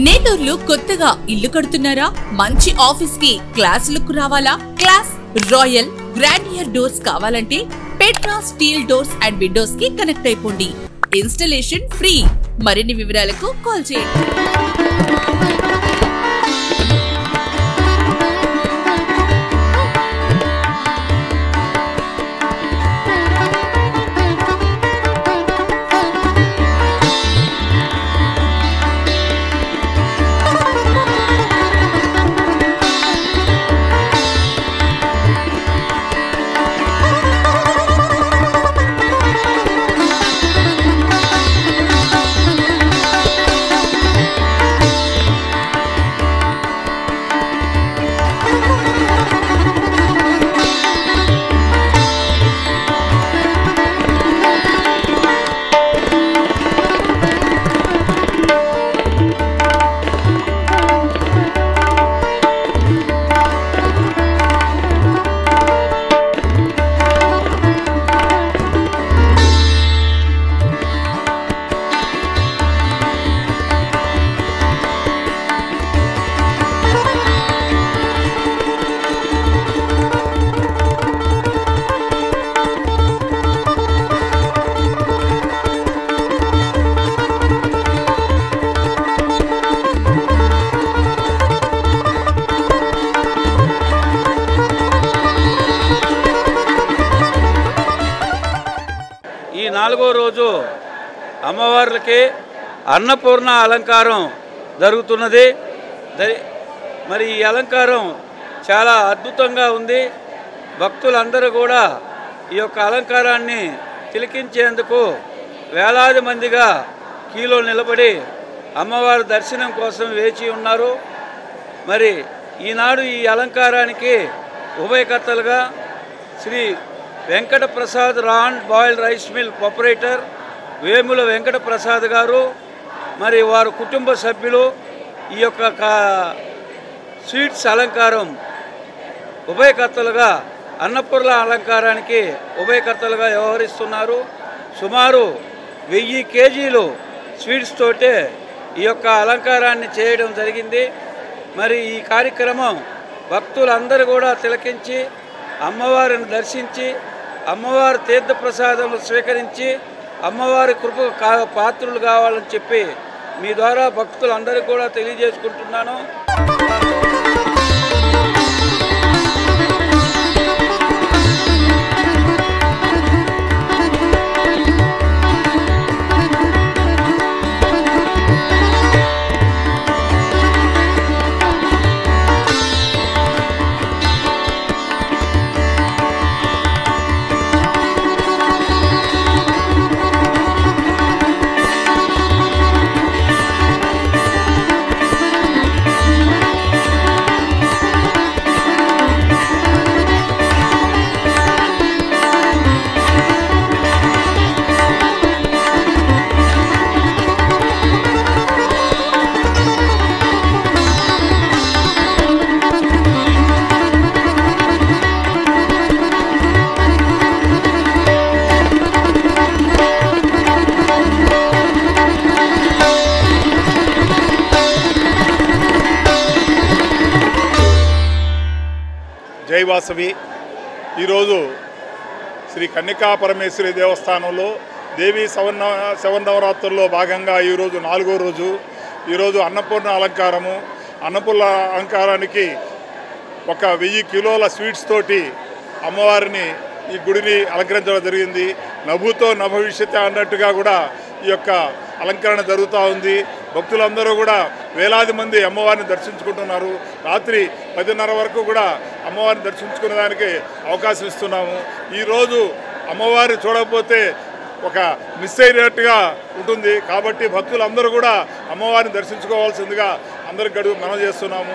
నేటూరులో కొత్తగా ఇల్లు కడుతున్నారా? మంచి ఆఫీస్ కి క్లాస్ లుక్ రావాలా? క్లాస్ రాయల్ గ్రాండియర్ డోర్స్ కావాలంటే Petra steel doors and Windows కి కనెక్ట్ అయిపోండి. Installation free. మరిన్ని వివరాలకు కాల్ చేయండి. ఈ 4వ రోజు అమ్మవార్లకి అన్నపూర్ణ అలంకారం జరుగుతున్నది. మరి ఈ అలంకారం చాలా అద్భుతంగా ఉంది. భక్తులందరూ కూడా ఈ యొక్క అలంకారాన్ని తిలకించేందుకు వేలాది మందిగా క్యూలో నిలబడి అమ్మవారి దర్శనం కోసం వేచి ఉన్నారు. మరి ఈనాడు ఈ అలంకారానికి ఉభయకర్తలుగా శ్రీ వెంకట ప్రసాద్ రాండ్ boiled rice mill proprietor Vemula Venkata Prasad గారు, మరి వారి కుటుంబ సభ్యులు ఈ యొక్క స్వీట్స్ అలంకారం ఉభయకర్తలుగా అన్నపూర్ణ అలంకారానికి ఉభయకర్తలుగా వ్యవహరిస్తున్నారు. సుమారు 1000 కేజీలు స్వీట్స్ తోటే ఈ యొక్క అలంకారాన్ని చేయడం జరిగింది. మరి ఈ కార్యక్రమం భక్తులందరూ కూడా తిలకించి అమ్మవారిని దర్శించి అమ్మవారి తీర్థప్రసాదములు స్వీకరించి అమ్మవారి కృప పాత్రులు కావాలని చెప్పి మీ ద్వారా భక్తులందరికీ కూడా తెలియజేసుకుంటున్నాను. జై వాసవి. ఈరోజు శ్రీ కన్యకా పరమేశ్వరి దేవస్థానంలో దేవీ శవన్నవరాత్రుల్లో భాగంగా ఈరోజు 4వ రోజు. ఈరోజు అన్నపూర్ణ అలంకారము. అన్నపూర్ణ అలంకారానికి 1000 కిలోల స్వీట్స్ తోటి అమ్మవారిని ఈ గుడిని అలంకరించడం జరిగింది. నభూతో నభవిష్యత అన్నట్టుగా కూడా ఈ యొక్క అలంకరణ జరుగుతూ ఉంది. భక్తులందరూ కూడా వేలాది మంది అమ్మవారిని దర్శించుకుంటున్నారు. రాత్రి 10:30 వరకు కూడా అమ్మవారిని దర్శించుకునే దానికి అవకాశం ఇస్తున్నాము. ఈరోజు అమ్మవారిని చూడకపోతే ఒక మిస్ అయినట్టుగా ఉంటుంది. కాబట్టి భక్తులందరూ కూడా అమ్మవారిని దర్శించుకోవాల్సిందిగా అందరికి మనవి చేస్తున్నాము.